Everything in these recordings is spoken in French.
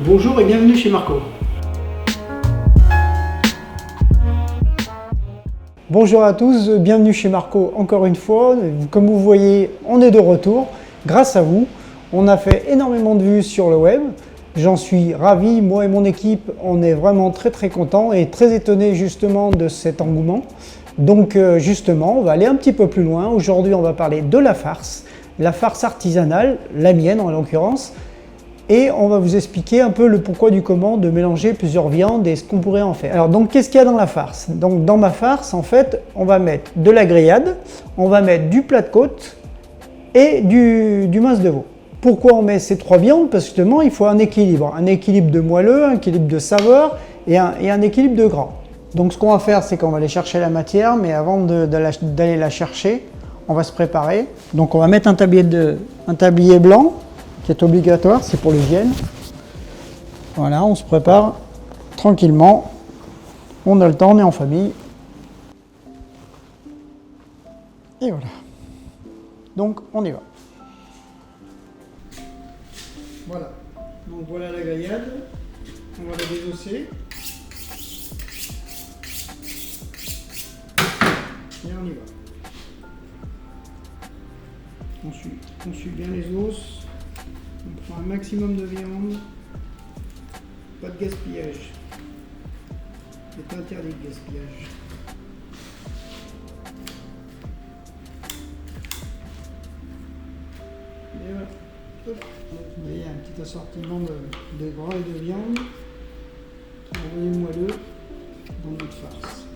Bonjour et bienvenue chez Marco. Bonjour à tous, bienvenue chez Marco encore une fois. Comme vous voyez, on est de retour. Grâce à vous, on a fait énormément de vues sur le web. J'en suis ravi, moi et mon équipe, on est vraiment très contents et très étonnés justement de cet engouement. Donc justement, on va aller un petit peu plus loin. Aujourd'hui, on va parler de la farce artisanale, la mienne en l'occurrence. Et on va vous expliquer un peu le pourquoi du comment de mélanger plusieurs viandes et ce qu'on pourrait en faire. Alors donc qu'est-ce qu'il y a dans la farce? Donc dans ma farce, en fait, on va mettre de la grillade, on va mettre du plat de côte et du mince de veau. Pourquoi on met ces trois viandes? Parce que justement, il faut un équilibre de moelleux, un équilibre de saveur et un équilibre de gras. Donc ce qu'on va faire, c'est qu'on va aller chercher la matière, mais avant d'aller la chercher, on va se préparer. Donc on va mettre un tablier blanc, qui est obligatoire, c'est pour l'hygiène. Voilà, on se prépare tranquillement. On a le temps, on est en famille. Et voilà. Donc on y va. Voilà. Donc voilà la grillade. On va la désosser. Et on y va. On suit bien les os. On prend un maximum de viande, pas de gaspillage. C'est interdit de gaspillage. Et voilà. Hop. Vous voyez un petit assortiment de gras et de viande qui est revenu moelleux dans notre farce.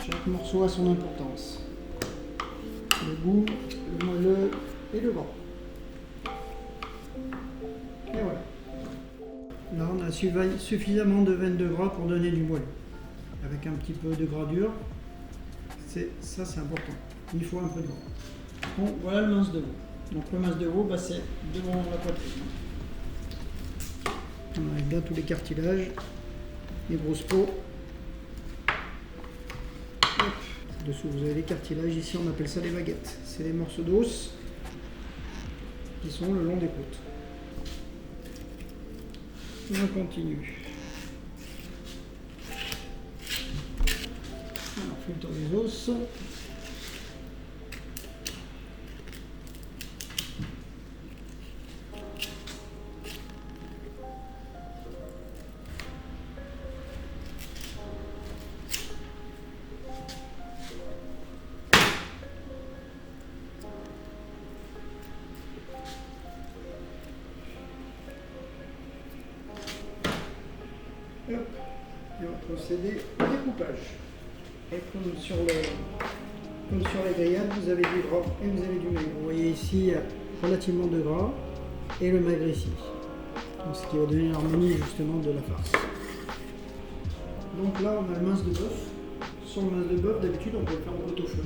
Chaque morceau a son importance. Le goût, le moelleux et le gras. Et voilà. Là, on a suffisamment de veines de gras pour donner du moelleux. Avec un petit peu de gras dur, ça c'est important. Il faut un peu de gras. Bon, voilà le mince de veau. Donc le mince de veau, c'est devant la poitrine. On enlève bien tous les cartilages, les grosses peaux. Hop. Dessous, vous avez les cartilages. Ici, on appelle ça les baguettes. C'est les morceaux d'os qui sont le long des côtes. On continue. Alors, on fait le tour des os. Hop. Et on va procéder au découpage. Et comme sur les grillades, vous avez du gras et vous avez du maigre. Vous voyez ici, il y a relativement de gras et le maigre ici. Donc, ce qui va donner l'harmonie justement de la farce. Donc là, on a le mince de bœuf. Sur le mince de bœuf, d'habitude, on peut le faire en pot-au-feu.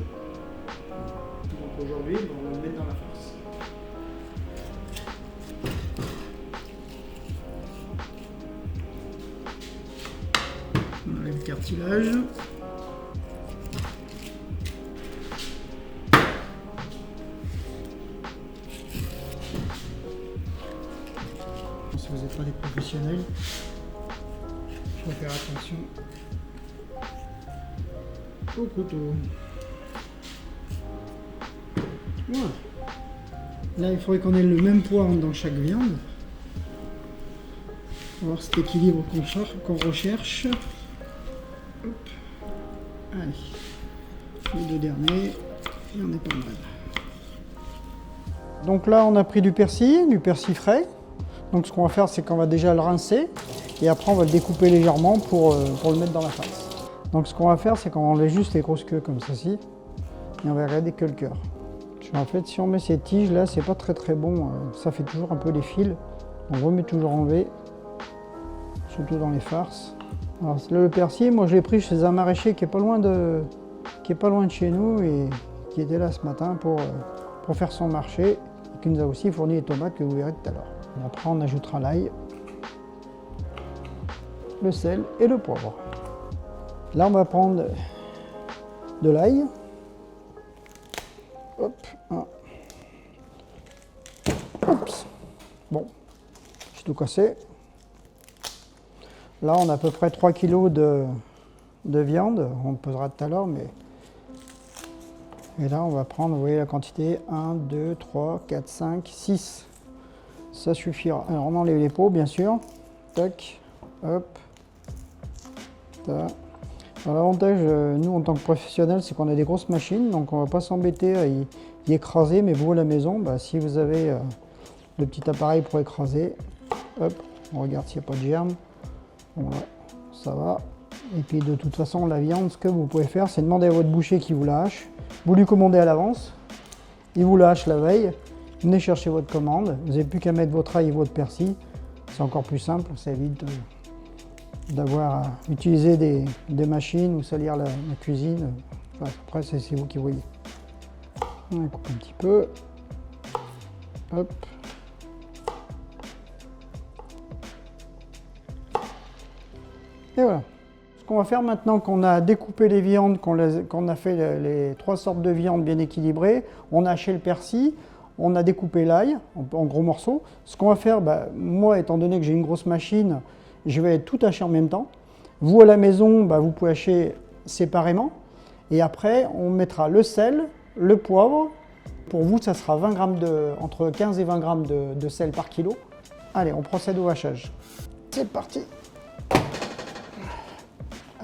Donc aujourd'hui, on va le mettre dans la farce. On enlève le cartilage. Si vous n'êtes pas des professionnels, il faut faire attention au couteau. Voilà. Là, il faudrait qu'on ait le même poids dans chaque viande. On va voir cet équilibre qu'on recherche. Hop. Allez, les deux derniers, et on est pas mal. Donc là, on a pris du persil frais. Donc ce qu'on va faire, c'est qu'on va déjà le rincer et après on va le découper légèrement pour le mettre dans la farce. Donc ce qu'on va faire, c'est qu'on enlève juste les grosses queues comme ceci et on va regarder que le cœur. En fait, si on met ces tiges là, c'est pas très bon, ça fait toujours un peu les fils. On remet toujours enlever, surtout dans les farces. Alors là, le persil, moi je l'ai pris chez un maraîcher qui est pas loin de chez nous et qui était là ce matin pour faire son marché et qui nous a aussi fourni les tomates que vous verrez tout à l'heure. Après on ajoutera l'ail, le sel et le poivre. Là on va prendre de l'ail. Hop, un. Oups. Bon, c'est tout cassé. Là, on a à peu près 3 kg de viande. On le pesera tout à l'heure, mais... Et là, on va prendre, vous voyez la quantité, 1, 2, 3, 4, 5, 6. Ça suffira. Alors, on enlève les peaux, bien sûr. Tac, hop. Tac. Alors, l'avantage, nous, en tant que professionnels, c'est qu'on a des grosses machines, donc on ne va pas s'embêter à y écraser. Mais vous, à la maison, bah, si vous avez le petit appareil pour écraser, hop, on regarde s'il n'y a pas de germes. Bon, là, ça va. Et puis, de toute façon, la viande, ce que vous pouvez faire, c'est demander à votre boucher qui vous la hache. Vous lui commandez à l'avance, il vous la hache la veille, venez chercher votre commande, vous n'avez plus qu'à mettre votre ail et votre persil, c'est encore plus simple, ça évite d'avoir à utiliser des machines ou salir la cuisine. Enfin, après, c'est vous qui voyez. On coupe un petit peu, hop. Et voilà. Ce qu'on va faire maintenant qu'on a découpé les viandes, qu'on a fait les 3 sortes de viande bien équilibrées, on a haché le persil, on a découpé l'ail en gros morceaux. Ce qu'on va faire, bah, moi étant donné que j'ai une grosse machine, je vais tout hacher en même temps. Vous à la maison, bah, vous pouvez hacher séparément. Et après, on mettra le sel, le poivre. Pour vous, ça sera 20 grammes entre 15 et 20 grammes de sel par kilo. Allez, on procède au hachage. C'est parti!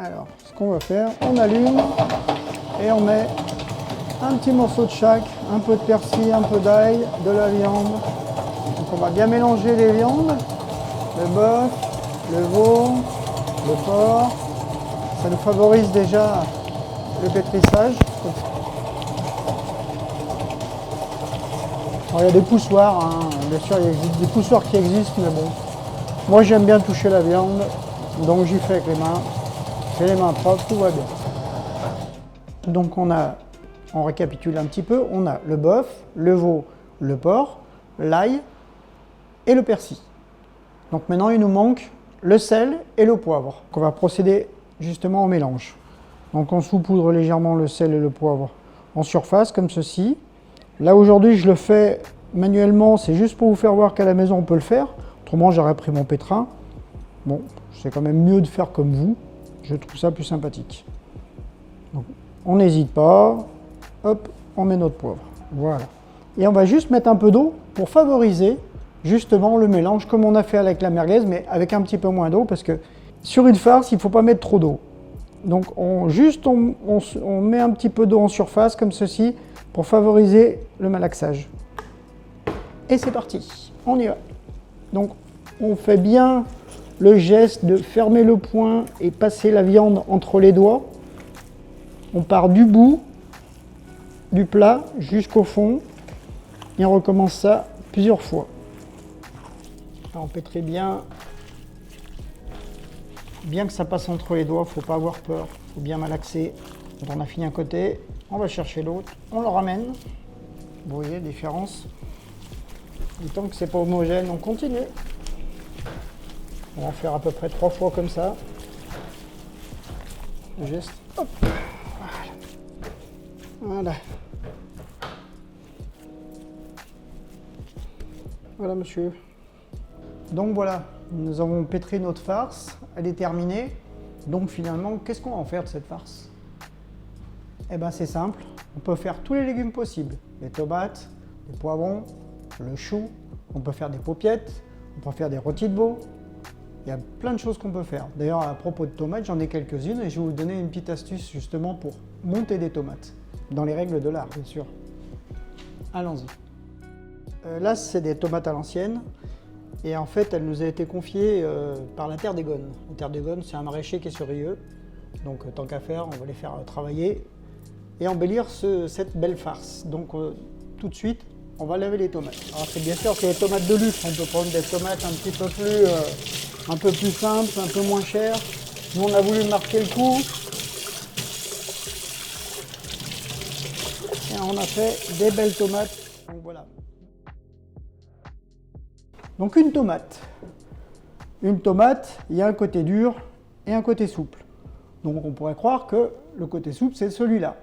Alors, ce qu'on va faire, on allume et on met un petit morceau de chaque, un peu de persil, un peu d'ail, de la viande. Donc on va bien mélanger les viandes, le bœuf, le veau, le porc. Ça nous favorise déjà le pétrissage. Alors, il y a des poussoirs, hein. Bien sûr il y a des poussoirs qui existent, mais bon. Moi j'aime bien toucher la viande, donc j'y fais avec les mains. J'ai les mains propres, tout va bien. Donc on récapitule un petit peu, on a le bœuf, le veau, le porc, l'ail et le persil. Donc maintenant il nous manque le sel et le poivre. Donc on va procéder justement au mélange. Donc on saupoudre légèrement le sel et le poivre en surface comme ceci. Là aujourd'hui je le fais manuellement, c'est juste pour vous faire voir qu'à la maison on peut le faire. Autrement j'aurais pris mon pétrin. Bon, c'est quand même mieux de faire comme vous. Je trouve ça plus sympathique. Donc, on n'hésite pas. Hop, on met notre poivre. Voilà. Et on va juste mettre un peu d'eau pour favoriser justement le mélange comme on a fait avec la merguez, mais avec un petit peu moins d'eau parce que sur une farce, il ne faut pas mettre trop d'eau. Donc on met un petit peu d'eau en surface comme ceci pour favoriser le malaxage. Et c'est parti, on y va. Donc on fait bien le geste de fermer le poing et passer la viande entre les doigts. On part du bout du plat jusqu'au fond et on recommence ça plusieurs fois. Alors on pétrit bien que ça passe entre les doigts, il ne faut pas avoir peur, il faut bien malaxer. Quand on a fini un côté, on va chercher l'autre, on le ramène. Vous voyez la différence. Et tant que c'est pas homogène, on continue. On va en faire à peu près 3 fois comme ça. Le geste. Hop. Voilà. Voilà, monsieur. Donc voilà, nous avons pétri notre farce. Elle est terminée. Donc finalement, qu'est-ce qu'on va en faire de cette farce? Eh bien, c'est simple. On peut faire tous les légumes possibles. Les tomates, les poivrons, le chou. On peut faire des paupiettes. On peut faire des rôtis de veau. Il y a plein de choses qu'on peut faire. D'ailleurs, à propos de tomates, j'en ai quelques-unes et je vais vous donner une petite astuce justement pour monter des tomates. Dans les règles de l'art, bien sûr. Allons-y. Là, c'est des tomates à l'ancienne. Et en fait, elle nous a été confiée par la Terre des Gones. La Terre des Gones, c'est un maraîcher qui est sur Rieux. Donc, tant qu'à faire, on va les faire travailler et embellir cette belle farce. Donc, tout de suite, on va laver les tomates. Alors, c'est bien sûr que les tomates de luxe, on peut prendre des tomates un petit peu plus simples, un peu moins chères. Nous, on a voulu marquer le coup. Et on a fait des belles tomates. Donc, voilà. Donc une tomate, il y a un côté dur et un côté souple. Donc on pourrait croire que le côté souple c'est celui-là.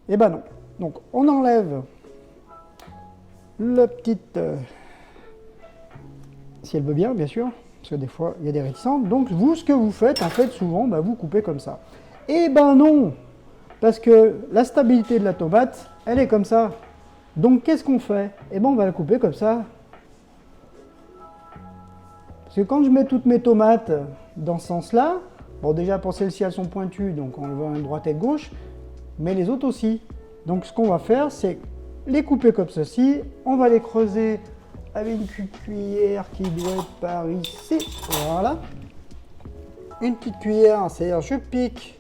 Eh ben non. Donc on enlève la petite si elle veut bien, bien sûr, parce que des fois, il y a des réticentes. Donc, vous, ce que vous faites, en fait, souvent, bah, vous coupez comme ça. Eh ben non, parce que la stabilité de la tomate, elle est comme ça. Donc, qu'est-ce qu'on fait? Eh ben, on va la couper comme ça. Parce que quand je mets toutes mes tomates dans ce sens-là, bon, déjà, pour celles-ci, elles sont pointues, donc on le voit à droite et gauche, mais les autres aussi. Donc, ce qu'on va faire, c'est les couper comme ceci. On va les creuser avec une cuillère qui doit être par ici. Voilà. Une petite cuillère, c'est-à-dire je pique.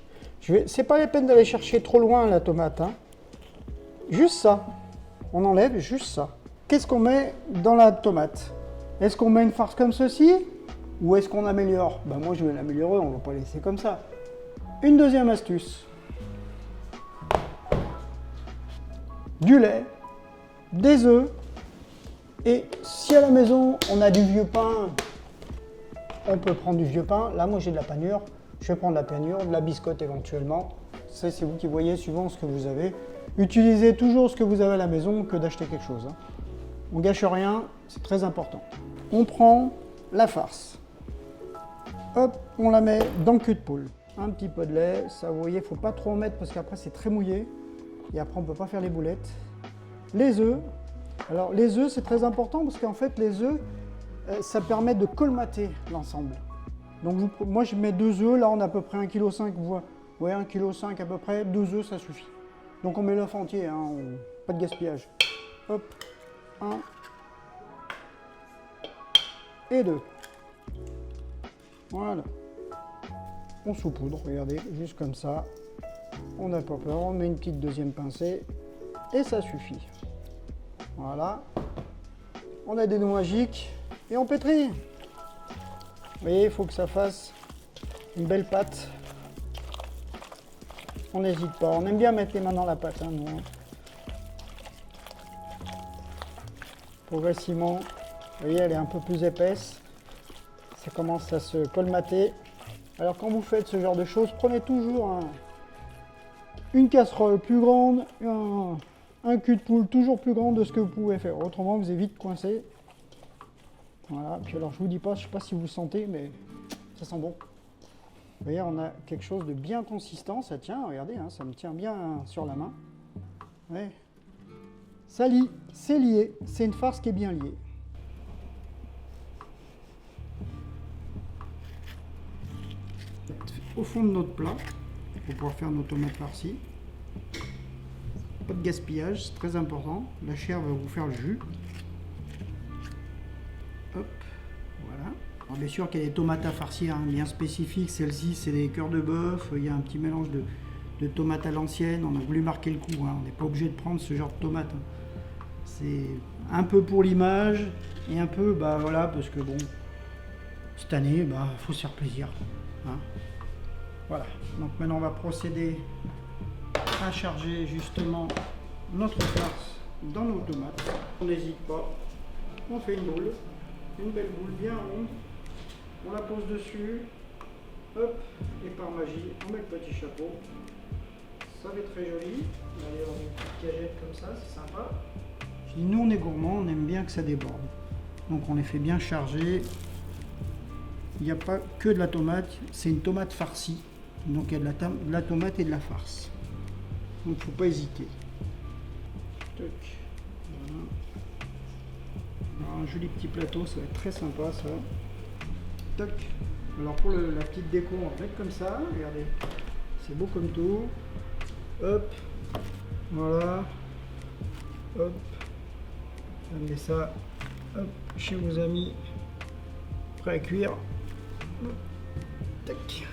C'est pas la peine d'aller chercher trop loin la tomate. Hein. Juste ça. On enlève juste ça. Qu'est-ce qu'on met dans la tomate? Est-ce qu'on met une farce comme ceci? Ou est-ce qu'on améliore? Ben moi je vais l'améliorer, on va pas laisser comme ça. Une deuxième astuce. Du lait, des œufs, et si à la maison on a du vieux pain, on peut prendre du vieux pain. Là moi j'ai de la panure, je vais prendre de la panure, de la biscotte éventuellement. Ça c'est vous qui voyez suivant ce que vous avez. Utilisez toujours ce que vous avez à la maison que d'acheter quelque chose. Hein. On gâche rien, c'est très important. On prend la farce. Hop, on la met dans le cul de poule. Un petit peu de lait, ça vous voyez, il ne faut pas trop en mettre parce qu'après c'est très mouillé. Et après on ne peut pas faire les boulettes. Les œufs. Alors les œufs c'est très important parce qu'en fait les œufs, ça permet de colmater l'ensemble. Donc moi je mets 2 œufs, là on a à peu près 1,5 kg, ouais 1,5 kg à peu près, 2 œufs ça suffit. Donc on met l'œuf entier, hein, pas de gaspillage. Hop, 1 et 2. Voilà. On saupoudre, regardez, juste comme ça. On n'a pas peur, on met une petite deuxième pincée et ça suffit. Voilà. On a des noix magiques et on pétrit. Vous voyez, il faut que ça fasse une belle pâte. On n'hésite pas, on aime bien mettre les mains dans la pâte, hein, nous. Progressivement, vous voyez, elle est un peu plus épaisse. Ça commence à se colmater. Alors quand vous faites ce genre de choses, prenez toujours une casserole plus grande, un cul de poule toujours plus grand de ce que vous pouvez faire. Autrement, vous êtes vite coincé. Voilà, puis alors je vous dis pas, je sais pas si vous sentez, mais ça sent bon. Vous voyez, on a quelque chose de bien consistant, ça tient, regardez, hein, ça me tient bien sur la main. Ouais. Ça lie, c'est lié, c'est une farce qui est bien liée. Au fond de notre plat, pour pouvoir faire nos tomates farcies. Pas de gaspillage, c'est très important. La chair va vous faire le jus. Hop, voilà. Alors bien sûr qu'il y a des tomates à farcir hein, bien spécifiques. Celle-ci, c'est des cœurs de bœuf. Il y a un petit mélange de tomates à l'ancienne. On a voulu marquer le coup. Hein. On n'est pas obligé de prendre ce genre de tomates. Hein. C'est un peu pour l'image et un peu, bah voilà, parce que bon, cette année, bah faut se faire plaisir. Hein. Voilà. Donc maintenant, on va procéder à charger justement notre farce dans nos tomates. On n'hésite pas. On fait une belle boule bien ronde. On la pose dessus. Hop, et par magie, on met le petit chapeau. Ça va être très joli. On va aller dans une petite cagette comme ça, c'est sympa. Je dis, nous on est gourmands, on aime bien que ça déborde. Donc on les fait bien charger. Il n'y a pas que de la tomate, c'est une tomate farcie. Donc il y a de la tomate et de la farce. Donc il ne faut pas hésiter. Toc. Voilà. Alors, un joli petit plateau, ça va être très sympa ça. Toc. Alors pour la petite déco, on va mettre comme ça. Regardez, c'est beau comme tout. Hop. Voilà. Hop. Amenez ça. Hop. Chez vos amis. Prêt à cuire. Hop. Tac.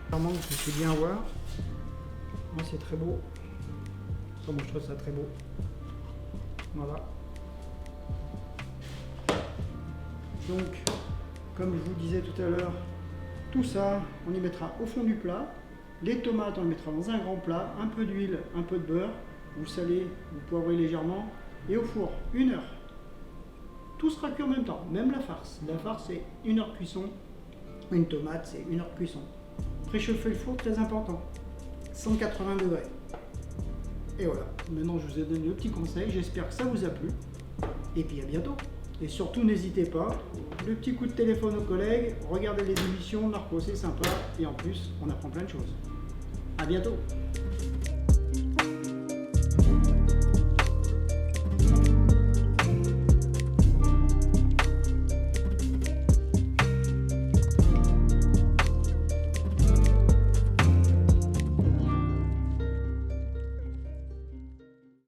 Clairement, vous pouvez bien voir. Moi, c'est très beau. Enfin, moi, je trouve ça très beau. Voilà. Donc, comme je vous disais tout à l'heure, tout ça, on y mettra au fond du plat. Les tomates, on les mettra dans un grand plat. Un peu d'huile, un peu de beurre. Vous salez, vous poivrez légèrement. Et au four, 1 heure. Tout sera cuit en même temps, même la farce. La farce, c'est 1 heure de cuisson. Une tomate, c'est 1 heure de cuisson. Préchauffez le four, très important. 180 degrés. Et voilà. Maintenant, je vous ai donné le petit conseil. J'espère que ça vous a plu. Et puis à bientôt. Et surtout, n'hésitez pas, le petit coup de téléphone aux collègues, regardez les émissions, Marco, c'est sympa, et en plus, on apprend plein de choses. À bientôt!